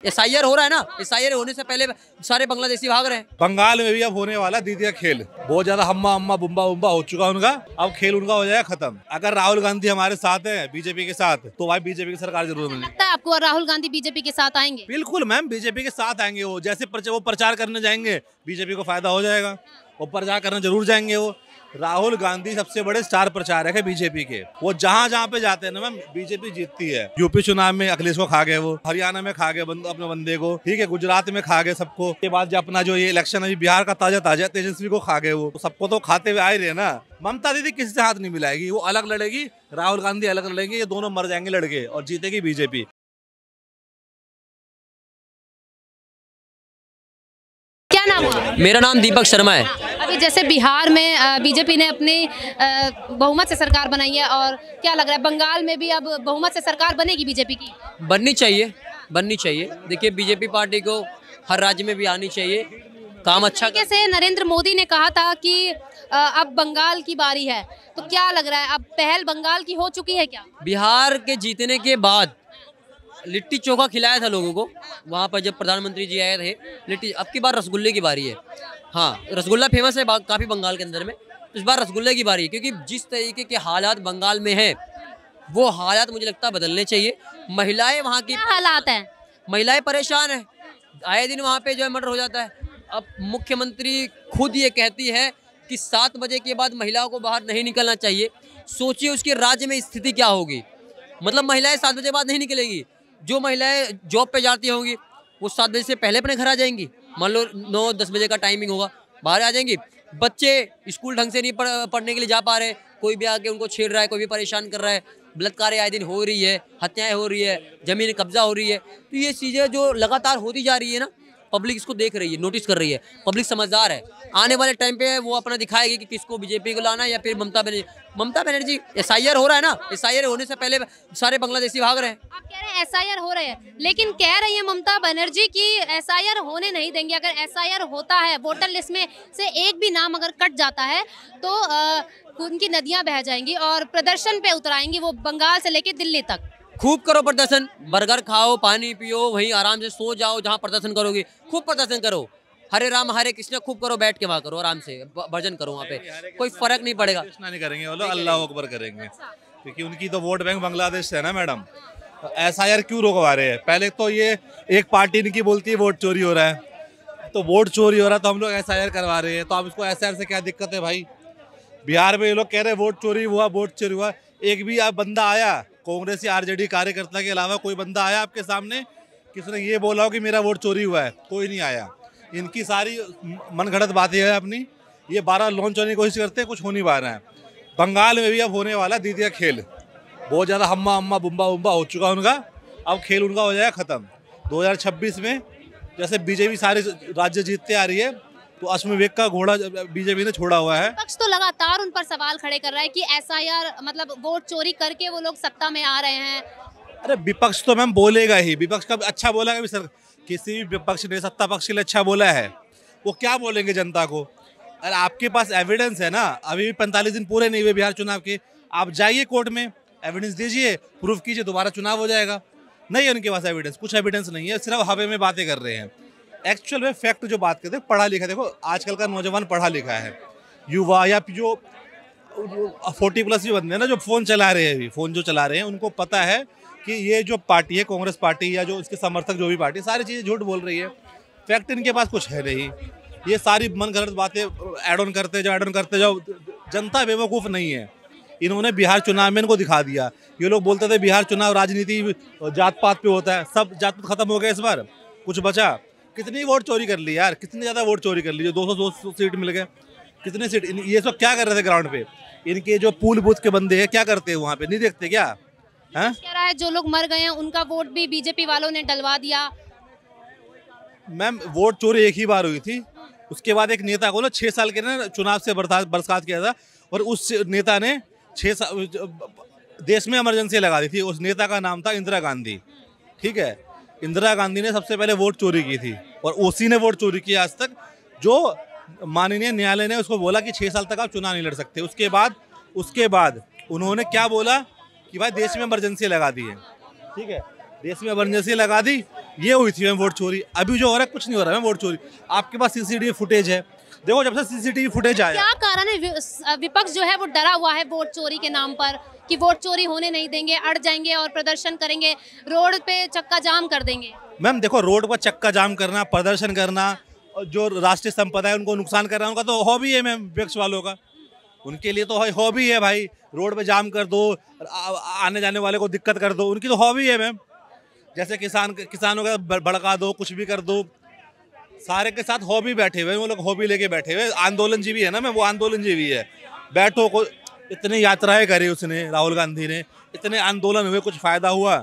SIR हो रहा है ना, SIR होने से पहले सारे बांग्लादेशी भाग रहे हैं। बंगाल में भी अब होने वाला दीदी का खेल, बहुत ज्यादा हम्मा अम्मा बुम्बा बुम्बा हो चुका उनका, अब खेल उनका हो जाएगा खत्म। अगर राहुल गांधी हमारे साथ है बीजेपी के साथ, तो भाई बीजेपी की सरकार जरूर बनेगी। लगता है आपको राहुल गांधी बीजेपी के साथ आएंगे? बिल्कुल मैम, बीजेपी के साथ आएंगे वो। जैसे वो प्रचार करने जाएंगे बीजेपी को फायदा हो जाएगा, वो प्रचार करने जरूर जाएंगे वो। राहुल गांधी सबसे बड़े स्टार प्रचारक है बीजेपी के, वो जहाँ जहाँ पे जाते हैं ना मैम बीजेपी जीतती है। यूपी चुनाव में अखिलेश को खा गए वो, हरियाणा में खा गए अपने बंदे को, ठीक है, गुजरात में खा गए सबको। के बाद जो अपना जो ये इलेक्शन अभी बिहार का ताजा तेजस्वी को खा गए वो, तो सबको तो खाते हुए आए रहे ना। ममता दीदी किसी से हाथ नहीं मिलाएगी, वो अलग लड़ेगी, राहुल गांधी अलग लड़ेंगे, ये दोनों मर जाएंगे लड़के और जीतेगी बीजेपी। क्या नाम हुआ? मेरा नाम दीपक शर्मा है। अभी जैसे बिहार में बीजेपी ने अपनी बहुमत से सरकार बनाई है, और क्या लग रहा है बंगाल में भी अब बहुमत से सरकार बनेगी बीजेपी की? बननी चाहिए। देखिए बीजेपी पार्टी को हर राज्य में भी आनी चाहिए, काम अच्छा तरीके से नरेंद्र मोदी ने कहा था कि अब बंगाल की बारी है, तो क्या लग रहा है अब पहल बंगाल की हो चुकी है क्या? बिहार के जीतने के बाद लिट्टी चोखा खिलाया था लोगों को वहाँ पर जब प्रधानमंत्री जी आए थे। लिट्टी, अब की बार रसगुल्ले की बारी है। हाँ, रसगुल्ला फेमस है काफ़ी बंगाल के अंदर में, तो इस बार रसगुल्ले की बारी है, क्योंकि जिस तरीके के हालात बंगाल में हैं वो हालात मुझे लगता है बदलने चाहिए। महिलाएं वहाँ की, क्या हालात हैं? महिलाएं परेशान है, आए दिन वहाँ पे जो है मर्डर हो जाता है। अब मुख्यमंत्री खुद ये कहती है कि 7 बजे के बाद महिलाओं को बाहर नहीं निकलना चाहिए। सोचिए उसके राज्य में स्थिति क्या होगी, मतलब महिलाएं 7 बजे बाद नहीं निकलेगी। जो महिलाएं जॉब पे जाती होंगी वो 7 बजे से पहले अपने घर आ जाएंगी, मान लो 9-10 बजे का टाइमिंग होगा, बाहर आ जाएंगी। बच्चे स्कूल ढंग से नहीं पढ़ने के लिए जा पा रहे, कोई भी आके उनको छेड़ रहा है, कोई भी परेशान कर रहा है, बलात्कार आए दिन हो रही है, हत्याएं हो रही है, जमीन कब्जा हो रही है। तो ये चीज़ें जो लगातार होती जा रही है ना, पब्लिक इसको देख रही है, नोटिस कर रही है, पब्लिक समझदार है। आने वाले टाइम पे वो अपना दिखाएगी कि किसको बीजेपी को लाना है या फिर ममता बनर्जी। SIR हो रहा है ना, SIR होने से पहले सारे बांग्लादेशी भाग रहे हैं। आप कह रहे हैं SIR हो रहे हैं, लेकिन कह रही है ममता बनर्जी की SIR होने नहीं देंगे। अगर SIR होता है, वोटर लिस्ट में से एक भी नाम अगर कट जाता है तो उनकी नदियां बह जाएंगी और प्रदर्शन पे उतराएंगी वो, बंगाल से लेके दिल्ली तक। खूब करो प्रदर्शन, बर्गर खाओ, पानी पियो, वहीं आराम से सो जाओ जहाँ प्रदर्शन करोगे, खूब प्रदर्शन करो। हरे राम हरे कृष्ण खूब करो, बैठ के वहाँ करो, आराम से भजन करो, वहाँ पे कोई फर्क नहीं पड़ेगा। नहीं करेंगे वो लोग, अल्लाह अकबर करेंगे, क्योंकि उनकी तो वोट बैंक बांग्लादेश है ना मैडम। SIR क्यों रोकवा रहे हैं? पहले तो ये एक पार्टी इनकी बोलती है वोट चोरी हो रहा है, तो वोट चोरी हो रहा है तो हम लोग SIR करवा रहे हैं, तो अब इसको SIR से क्या दिक्कत है भाई? बिहार में ये लोग कह रहे हैं वोट चोरी हुआ, एक भी आप बंदा आया कांग्रेस या RJD कार्यकर्ता के अलावा कोई बंदा आया आपके सामने किसने ये बोला हो कि मेरा वोट चोरी हुआ है? कोई नहीं आया। इनकी सारी मनगढ़ंत बातें हैं अपनी, ये 12 लॉन्च होने की कोशिश करते हैं, कुछ हो नहीं पा रहा है। बंगाल में भी अब होने वाला दीदी का खेल, बहुत ज़्यादा हम्मा अम्मा बुम्बा बुम्बा हो चुका उनका, अब खेल उनका हो जाएगा ख़त्म। 2026 में जैसे बीजेपी सारे राज्य जीतते आ रही है, तो अश्वमेध का घोड़ा बीजेपी ने छोड़ा हुआ है। विपक्ष तो लगातार उन पर सवाल खड़े कर रहा है कि SIR मतलब वोट चोरी करके वो लोग सत्ता में आ रहे हैं। अरे विपक्ष तो मैम बोलेगा ही, विपक्ष का अच्छा बोला कभी सर? किसी भी विपक्ष ने सत्ता पक्ष के लिए अच्छा बोला है? वो क्या बोलेंगे जनता को? अरे आपके पास एविडेंस है ना, अभी भी 45 दिन पूरे नहीं हुए बिहार चुनाव के, आप जाइए कोर्ट में, एविडेंस दीजिए, प्रूफ कीजिए, दोबारा चुनाव हो जाएगा। नहीं है उनके पास एविडेंस, कुछ एविडेंस नहीं है, सिर्फ हवा में बातें कर रहे हैं। एक्चुअल में फैक्ट जो बात करते हैं, पढ़ा लिखा, देखो आजकल का नौजवान पढ़ा लिखा है, युवा या जो 40+ भी बंदे हैं ना जो फ़ोन चला रहे हैं, फ़ोन जो चला रहे हैं, उनको पता है कि ये जो पार्टी है कांग्रेस पार्टी या जो इसके समर्थक जो भी पार्टी, सारी चीज़ें झूठ बोल रही है। फैक्ट इनके पास कुछ है नहीं, ये सारी मनगढ़ंत बातें ऐड ऑन करते जाओ। जनता बेवकूफ़ नहीं है, इन्होंने बिहार चुनाव में इनको दिखा दिया। ये लोग बोलते थे बिहार चुनाव राजनीति जात पात पे होता है, सब जात पात खत्म हो गया, इस बार कुछ बचा? कितनी वोट चोरी कर ली यार, कितनी ज़्यादा वोट चोरी कर ली, जो 200 सीट मिल गए, कितने सीट? ये सब क्या कर रहे थे ग्राउंड पे? इनके जो पूल बूथ के बंदे हैं क्या करते हैं वहाँ पे, नहीं देखते क्या? हैं? कह रहा है जो लोग मर गए हैं उनका वोट भी बीजेपी वालों ने डलवा दिया। मैम वोट चोरी एक ही बार हुई थी, उसके बाद एक नेता को 6 साल के ना चुनाव से बर्खास्त किया था, और उस नेता ने 6 साल देश में इमरजेंसी लगा दी थी। उस नेता का नाम था इंदिरा गांधी, ठीक है? इंदिरा गांधी ने सबसे पहले वोट चोरी की थी, और उसी ने वोट चोरी किया आज तक, जो माननीय न्यायालय ने उसको बोला कि 6 साल तक आप चुनाव नहीं लड़ सकते। उसके बाद उन्होंने क्या बोला कि भाई देश में इमरजेंसी लगा दी है, ठीक है? देश में इमरजेंसी लगा दी, ये हुई थी मैम वोट चोरी। अभी जो हो रहा है कुछ नहीं हो रहा है वोट चोरी। आपके पास सीसीटीवी फुटेज है, देखो जब से सीसीटीवी फुटेज आया। क्या कारण है विपक्ष जो है वो डरा हुआ है वोट चोरी के नाम पर कि वोट चोरी होने नहीं देंगे, अड़ जाएंगे और प्रदर्शन करेंगे, रोड पे चक्का जाम कर देंगे? मैम देखो, रोड पर चक्का जाम करना, प्रदर्शन करना, जो राष्ट्रीय संपदा है उनको नुकसान करना, उनका तो हॉबी है मैम विपक्ष वालों का। उनके लिए तो हॉबी है भाई, रोड पे जाम कर दो, आने जाने वाले को दिक्कत कर दो, उनकी तो हॉबी है मैम। जैसे किसानों का भड़का दो, कुछ भी कर दो, सारे के साथ हॉबी बैठे हुए, वो लोग हॉबी लेके बैठे हुए। आंदोलन जीवी है ना मैम, वो आंदोलन जीवी है। बैठो को इतनी यात्राएं करी उसने, राहुल गांधी ने, इतने आंदोलन हुए, कुछ फायदा हुआ?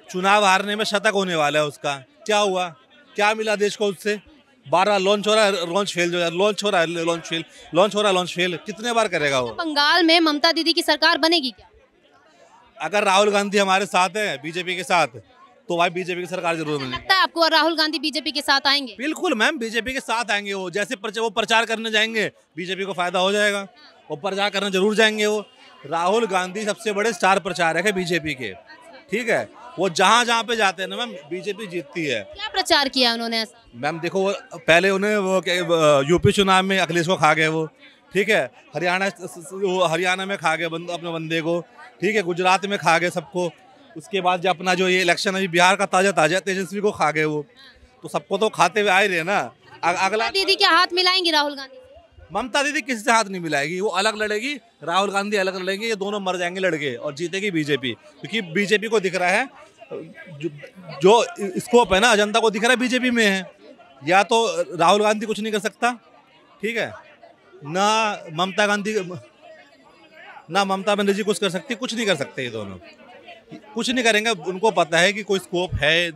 चुनाव हारने में शतक होने वाला है उसका। क्या हुआ, क्या मिला देश को उससे? 12 लॉन्च हो रहा है, लॉन्च फेल, लॉन्च हो रहा है, लॉन्च फेल, लॉन्च हो रहा है, लॉन्च फेल। कितने बार करेगा वो? बंगाल में ममता दीदी की सरकार बनेगी क्या? अगर राहुल गांधी हमारे साथ है, बीजेपी के साथ, तो भाई बीजेपी की सरकार जरूर बनेगी। लगता है आपको राहुल गांधी बीजेपी के साथ आएंगे? बिल्कुल मैम, बीजेपी के साथ आएंगे वो। जैसे वो प्रचार करने जाएंगे, बीजेपी को फायदा हो जाएगा, वो प्रचार करने जरूर जाएंगे वो। राहुल गांधी सबसे बड़े स्टार प्रचारक है बीजेपी के, ठीक है। वो जहाँ जहाँ पे जाते हैं ना मैम, बीजेपी जीतती है। क्या प्रचार किया उन्होंने? मैम देखो, वो पहले उन्हें वो यूपी चुनाव में अखिलेश को खा गए वो, ठीक है। हरियाणा में खा गए अपने बंदे को, ठीक है। गुजरात में खा गए सबको। उसके बाद जो अपना जो ये इलेक्शन अभी बिहार का ताजा तेजस्वी को खा गए वो। तो सबको तो खाते हुए आए रहे ना। अगला दीदी क्या हाथ मिलाएंगी राहुल गांधी? ममता दीदी किसी से हाथ नहीं मिलाएगी, वो अलग लड़ेगी, राहुल गांधी अलग लड़ेंगे, ये दोनों मर जाएंगे लड़के, और जीतेगी बीजेपी। क्योंकि बीजेपी को दिख रहा है जो स्कोप है ना, जनता को दिख रहा है बीजेपी में है। या तो राहुल गांधी कुछ नहीं कर सकता, ठीक है, ना ममता बनर्जी कुछ कर सकती, कुछ नहीं कर सकते ये दोनों, कुछ नहीं करेंगे। उनको पता है कि कोई स्कोप है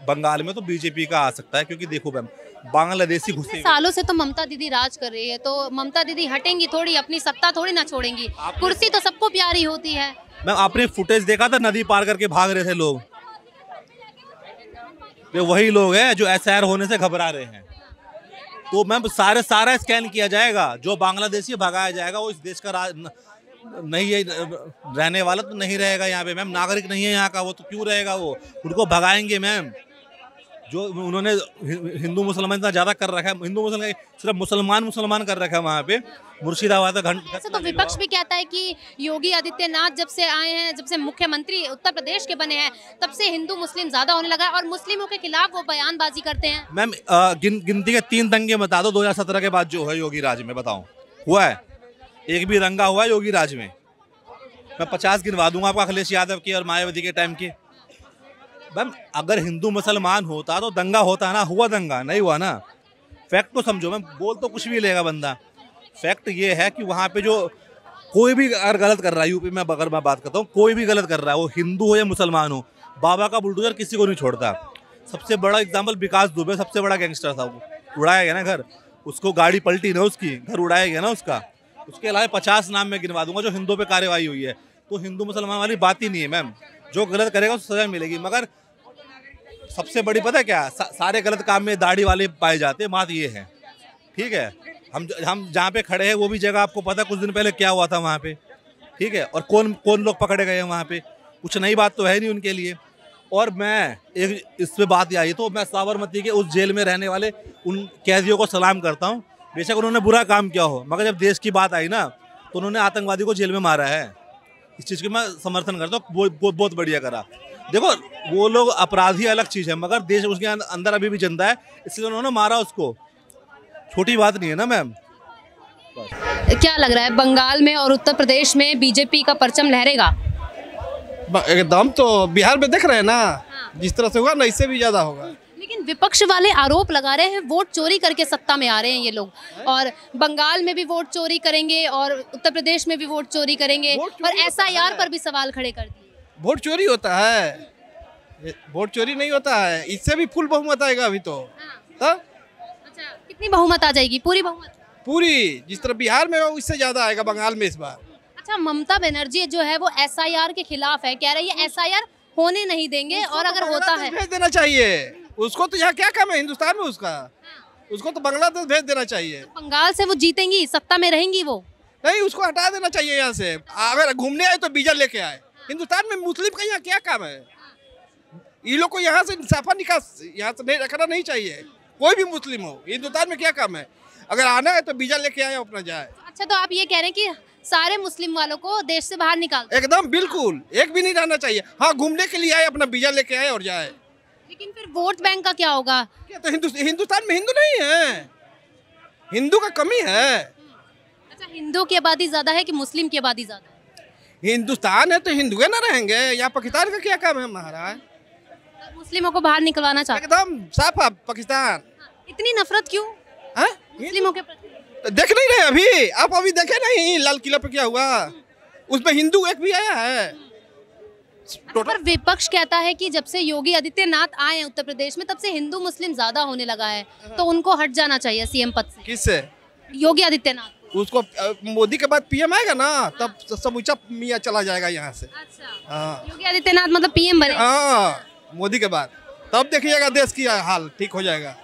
बंगाल में तो बीजेपी का आ सकता है। क्योंकि देखो मैम, बांग्लादेशी घुसे सालों से तो ममता दीदी राज कर रही है, तो ममता दीदी हटेंगी थोड़ी, अपनी सत्ता थोड़ी ना छोड़ेंगी। कुर्सी तो सबको प्यारी होती है। मैम आपने फुटेज देखा था, नदी पार करके भाग रहे थे लोग, ये वही लोग हैं जो एसआईआर होने से घबरा रहे हैं। तो मैम सारा स्कैन किया जाएगा, जो बांग्लादेशी भगाया जाएगा वो इस देश का नहीं है, रहने वाला तो नहीं रहेगा यहाँ पे मैम, नागरिक नहीं है यहाँ का, वो तो क्यों रहेगा वो? उनको भगाएंगे मैम। जो उन्होंने हिंदू मुसलमान इतना ज्यादा कर रखा है, हिंदू मुसलमान सिर्फ मुसलमान कर रखा है वहाँ पे। मुर्शिदाबाद ऐसे तो विपक्ष भी कहता है कि योगी आदित्यनाथ जब से आए हैं, जब से मुख्यमंत्री उत्तर प्रदेश के बने हैं, तब से हिंदू मुस्लिम ज्यादा होने लगा है और मुस्लिमों के खिलाफ वो बयानबाजी करते हैं। मैम गिनती के 3 दंगे बता दो 2017 के बाद जो है योगी राज में, बताओ हुआ है? एक भी दंगा हुआ है योगी राज में? मैं 50 गिनवा दूंगा आपको, अखिलेश यादव की और मायावती के टाइम की। मैम अगर हिंदू मुसलमान होता तो दंगा होता ना, हुआ दंगा? नहीं हुआ ना। फैक्ट को समझो मैम, बोल तो कुछ भी लेगा बंदा। फैक्ट ये है कि वहाँ पे जो कोई भी अगर गलत कर रहा है, यूपी में अगर मैं बात करता हूँ, कोई भी गलत कर रहा है, वो हिंदू हो या मुसलमान हो, बाबा का बुलडोजर किसी को नहीं छोड़ता। सबसे बड़ा एग्जाम्पल विकास दुबे, सबसे बड़ा गैंगस्टर था, वो उड़ाया गया ना घर, उसको गाड़ी पलटी ना, उसकी घर उड़ाया गया ना उसका। उसके अलावा 50 नाम मैं गिनवा दूंगा जो हिंदुओं पे कार्रवाई हुई है। तो हिंदू मुसलमान वाली बात ही नहीं है मैम, जो गलत करेगा उसको सजा मिलेगी। मगर सबसे बड़ी पता है क्या, सारे गलत काम में दाढ़ी वाले पाए जाते हैं, बात ये है, ठीक है। हम जहाँ पे खड़े हैं वो भी जगह आपको पता है कुछ दिन पहले क्या हुआ था वहाँ पे, ठीक है। और कौन लोग पकड़े गए हैं वहाँ पे, कुछ नई बात तो है नहीं उनके लिए। और मैं एक इस पे बात आई तो मैं साबरमती के उस जेल में रहने वाले उन कैदियों को सलाम करता हूँ, बेशक उन्होंने बुरा काम किया हो, मगर जब देश की बात आई ना तो उन्होंने आतंकवादी को जेल में मारा है। इस चीज़ की मैं समर्थन करता हूँ, बहुत बढ़िया करा। देखो वो लोग अपराधी अलग चीज़ है, मगर देश उसके अंदर अभी भी जिंदा है, इसलिए उन्होंने मारा उसको, छोटी बात नहीं है ना मैम। क्या लग रहा है बंगाल में और उत्तर प्रदेश में बीजेपी का परचम लहरेगा? एकदम, तो बिहार में देख रहे हैं ना, जिस तरह से हुआ ना, इससे भी ज्यादा होगा। लेकिन विपक्ष वाले आरोप लगा रहे हैं वोट चोरी करके सत्ता में आ रहे हैं ये लोग, और बंगाल में भी वोट चोरी करेंगे और उत्तर प्रदेश में भी वोट चोरी करेंगे, और एसआईआर पर भी सवाल खड़े कर दिए। वोट चोरी होता है? वोट चोरी नहीं होता है, इससे भी फुल बहुमत आएगा अभी तो। अच्छा, कितनी बहुमत आ जाएगी? पूरी बहुमत? पूरी, जिस तरह बिहार में हो उससे ज्यादा आएगा बंगाल में इस बार। अच्छा, ममता बनर्जी जो है वो एसआईआर के खिलाफ है, कह रही है एसआईआर होने नहीं देंगे, और अगर होता है भेज देना चाहिए उसको। तो यहाँ क्या काम है हिंदुस्तान में उसका? उसको तो बांग्लादेश भेज देना चाहिए। बंगाल से वो जीतेंगी, सत्ता में रहेंगी वो? नहीं, उसको हटा देना चाहिए यहाँ से। अगर घूमने आए तो वीजा लेके आए। हिंदुस्तान में मुस्लिम का यहाँ क्या काम है? ये लोग को यहाँ से साफा निकास यहाँ से नहीं रखना नहीं चाहिए। कोई भी मुस्लिम हो, हिंदुस्तान में क्या काम है? अगर आना है तो वीजा लेके आए, अपना जाए। अच्छा, तो आप ये कह रहे हैं कि सारे मुस्लिम वालों को देश से बाहर निकाल दो। एकदम बिल्कुल, एक भी नहीं रहना चाहिए। हाँ, घूमने के लिए आए, अपना वीजा लेके आए और जाए। लेकिन फिर वोट बैंक का क्या होगा? क्या तो हिंदुस्तान में हिंदू नहीं है, हिंदू का कमी है। अच्छा, हिंदू की आबादी ज्यादा है कि मुस्लिम की आबादी ज्यादा है? हिंदुस्तान है तो हिंदुए ना रहेंगे, यहाँ पाकिस्तान का क्या काम है महाराज? तो मुस्लिमों को बाहर निकलवाना चाहते एकदम साफ है पाकिस्तान। हैं। इतनी नफरत क्यों हाँ? मुस्लिमों के प्रति? तो देख नहीं रहे अभी? आप अभी देखे नहीं लाल किला पे क्या हुआ? उसमें हिंदू एक भी आया है? पर विपक्ष कहता है कि जब से योगी आदित्यनाथ आए हैं उत्तर प्रदेश में, तब से हिंदू मुस्लिम ज्यादा होने लगा है, तो उनको हट जाना चाहिए सीएम पद से। किससे? योगी आदित्यनाथ। उसको मोदी के बाद पीएम आएगा ना, तब समूचा मियाँ चला जाएगा यहाँ से। अच्छा, हाँ योगी आदित्यनाथ मतलब पीएम बने? हाँ, मोदी के बाद तब देखिएगा देश की हाल ठीक हो जाएगा।